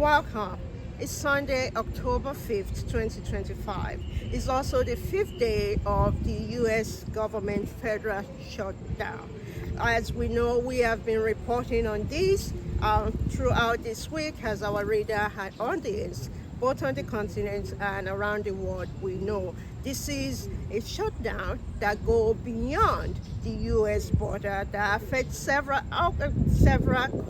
Welcome. It's Sunday, October 5th, 2025. It's also the fifth day of the U.S. government federal shutdown. As we know, we have been reporting on this throughout this week as our reader and audience, both on the continent and around the world, we know this is a shutdown that goes beyond the U.S. border that affects several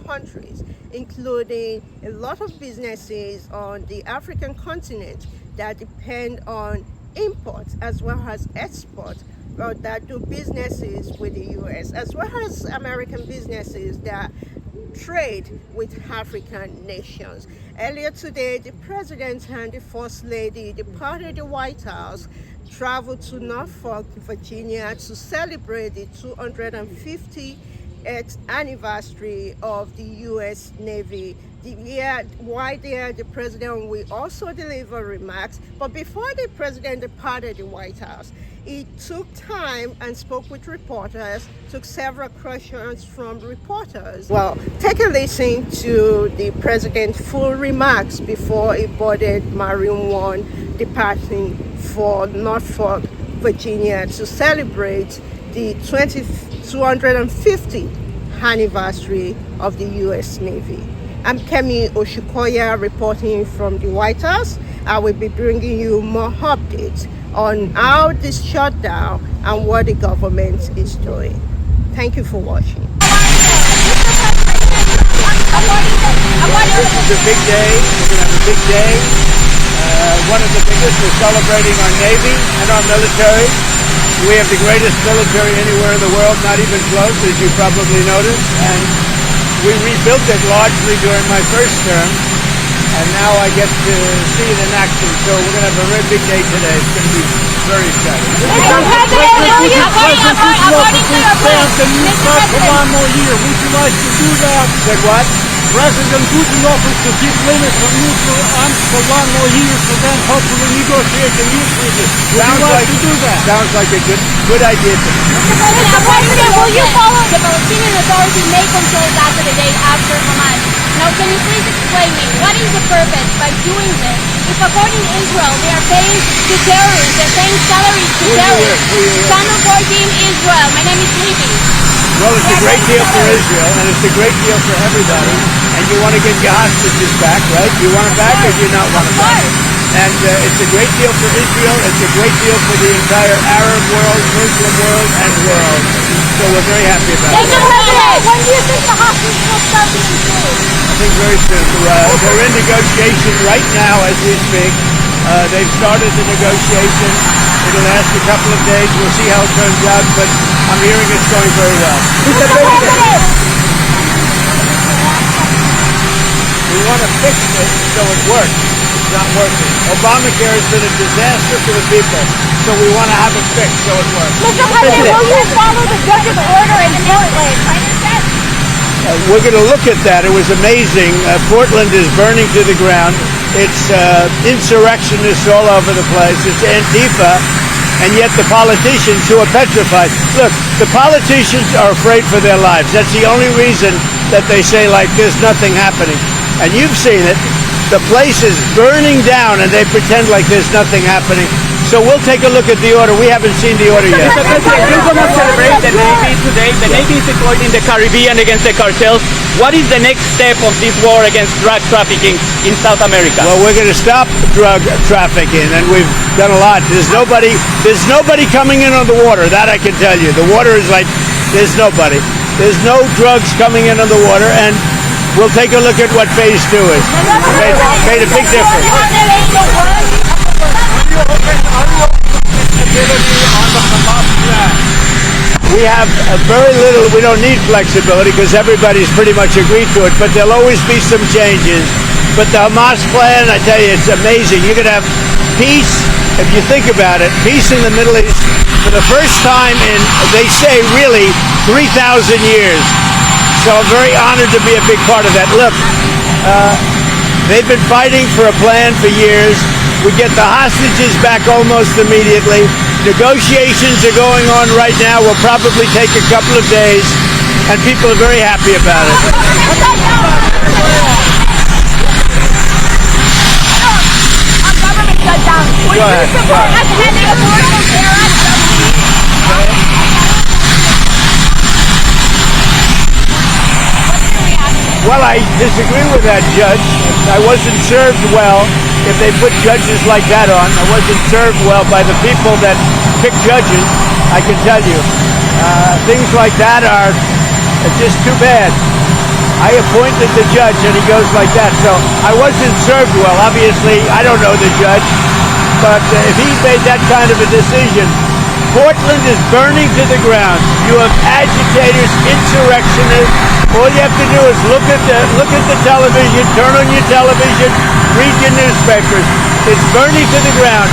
countries, including a lot of businesses on the African continent that depend on imports as well as exports that do businesses with the U.S., as well as American businesses that trade with African nations. Earlier today, the President and the First Lady departed the White House, traveled to Norfolk, Virginia to celebrate the 250th anniversary of the U.S. Navy. While there, the President will also deliver remarks. But before the President departed the White House, he took time and spoke with reporters, took several questions from reporters. Well, take a listen to the President's full remarks before he boarded Marine One, departing for Norfolk, Virginia to celebrate the 250th anniversary of the U.S. Navy. I'm Kemi Oshukoya reporting from the White House. I will be bringing you more updates on how this shutdown and what the government is doing. Thank you for watching. This is a big day. We're going to have a big day. One of the biggest. We're celebrating our Navy and our military. We have the greatest military anywhere in the world, not even close, as you probably noticed. And we rebuilt it largely during my first term, and now I get to see it in action. So we're going to have a very big day today. It's going to be very exciting. Mr. President, will you according to your plan, Mr. President, more year. Would you like to do that? Said what? President Putin offers to keep limits on nuclear arms for one more year, so then hopefully negotiate a new treaty. Would you like to do that? Sounds like a good idea to me. Mr. President, will you follow the Palestinian Authority may control Gaza the day after Hamas? Now, can you please explain me what is the purpose by doing this? If according to Israel, they are paying to terrorists, they're paying salaries to terrorists. Channel 14 Israel. My name is Libby. Well, it's a great deal for Israel, and it's a great deal for everybody. And you want to get your hostages back, right? You want them back or do you not want them back? And it's a great deal for Israel. It's a great deal for the entire Arab world, Muslim world, and world. So we're very happy about it. Mr. President, when do you think the hostages will start being freed? I think very soon. They're in negotiation right now as we speak. They've started the negotiation. It'll last a couple of days. We'll see how it turns out, but I'm hearing it's going very well. Mr. President! We want to fix it so it works. It's not working. Obamacare has been a disaster for the people, so we want to have it fixed so it works. Mr. President, will you follow the judge's order in Portland? We're going to look at that. It was amazing. Portland is burning to the ground. It's insurrectionists all over the place. It's Antifa. And yet the politicians who are petrified. Look, the politicians are afraid for their lives. That's the only reason that they say, like, there's nothing happening. And you've seen it. The place is burning down, and they pretend like there's nothing happening. So we'll take a look at the order. We haven't seen the order yet. Mr. President, you're going to celebrate the Navy today. The Navy is deployed in the Caribbean against the cartels. What is the next step of this war against drug trafficking in South America? Well, we're going to stop drug trafficking, and we've done a lot. There's nobody coming in on the water. That I can tell you. The water is like, there's nobody. There's no drugs coming in on the water, and we'll take a look at what phase 2 is. Made a big difference. We have very little, we don't need flexibility because everybody's pretty much agreed to it, but there'll always be some changes. But the Hamas plan, I tell you, it's amazing. You could have peace, if you think about it, peace in the Middle East for the first time in, they say, really 3,000 years. So I'm very honored to be a big part of that. Look, they've been fighting for a plan for years. We get the hostages back almost immediately. Negotiations are going on right now. Will probably take a couple of days, and people are very happy about it. Would Go you ahead. support us ending affordable care at Well, I disagree with that judge. I wasn't served well if they put judges like that on. I wasn't served well by the people that pick judges, I can tell you. Things like that are just too bad. I appointed the judge and he goes like that. So I wasn't served well. Obviously, I don't know the judge. But if he made that kind of a decision, Portland is burning to the ground. You have agitators, insurrectionists. All you have to do is look at the television, turn on your television, read your newspapers. It's burning to the ground.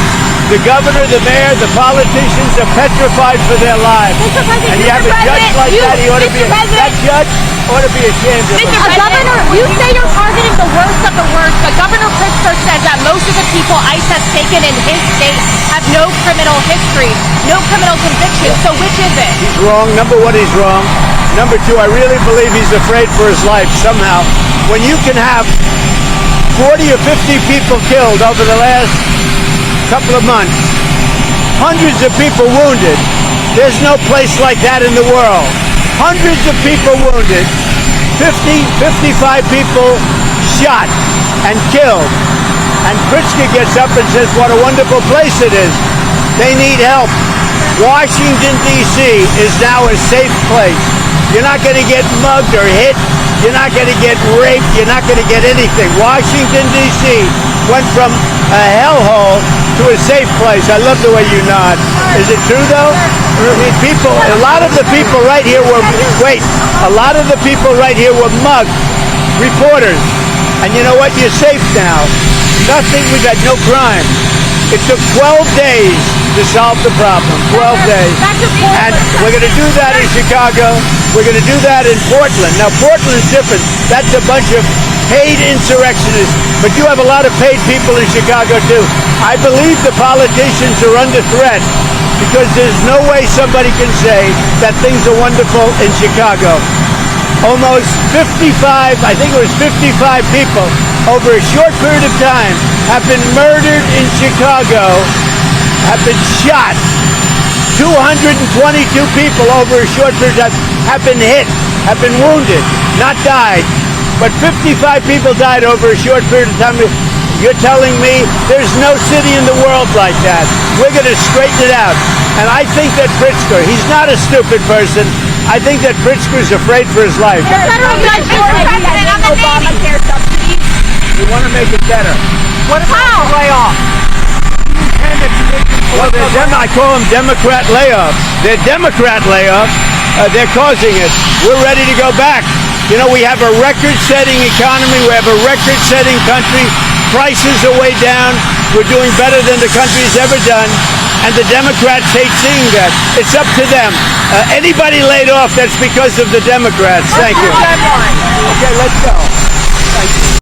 The governor, the mayor, the politicians are petrified for their lives. Mr. President, And you have a judge like that, he ought to be that judge ought to be ashamed of him. Governor, you say you're targeting the worst of the worst, but Governor Pritzker says that most of the people ICE has taken in his state have no criminal history, no criminal convictions. So which is it? He's wrong. Number one, he's wrong. Number two, I really believe he's afraid for his life somehow. When you can have 40 or 50 people killed over the last couple of months, hundreds of people wounded, there's no place like that in the world. Hundreds of people wounded, 50, 55 people shot and killed. And Pritzker gets up and says what a wonderful place it is. They need help. Washington, D.C. is now a safe place. You're not going to get mugged or hit. You're not going to get raped. You're not going to get anything. Washington, D.C. went from a hellhole to a safe place. I love the way you nod. Is it true, though? I mean, people, a lot of the people right here were, a lot of the people right here were mugged. Reporters. And you know what? You're safe now. Nothing, we got no crime. It took 12 days to solve the problem. 12 days. And we're going to do that in Chicago. We're going to do that in Portland. Now, Portland's different. That's a bunch of paid insurrectionists. But you have a lot of paid people in Chicago, too. I believe the politicians are under threat because there's no way somebody can say that things are wonderful in Chicago. Almost 55, I think it was 55 people over a short period of time have been murdered in Chicago, have been shot. 222 people over a short period of time have been hit, have been wounded, not died. But 55 people died over a short period of time. You're telling me there's no city in the world like that. We're going to straighten it out. And I think that Pritzker, he's not a stupid person. I think that Pritzker's afraid for his life. Federal judge President on the Obamacare subsidies. We want to make it better. What about layoffs? Well, I call them Democrat layoffs. They're Democrat layoffs. They're causing it. We're ready to go back. You know, we have a record-setting economy. We have a record-setting country. Prices are way down. We're doing better than the country's ever done. And the Democrats hate seeing that. It's up to them. Anybody laid off, that's because of the Democrats. Thank you. Okay, let's go.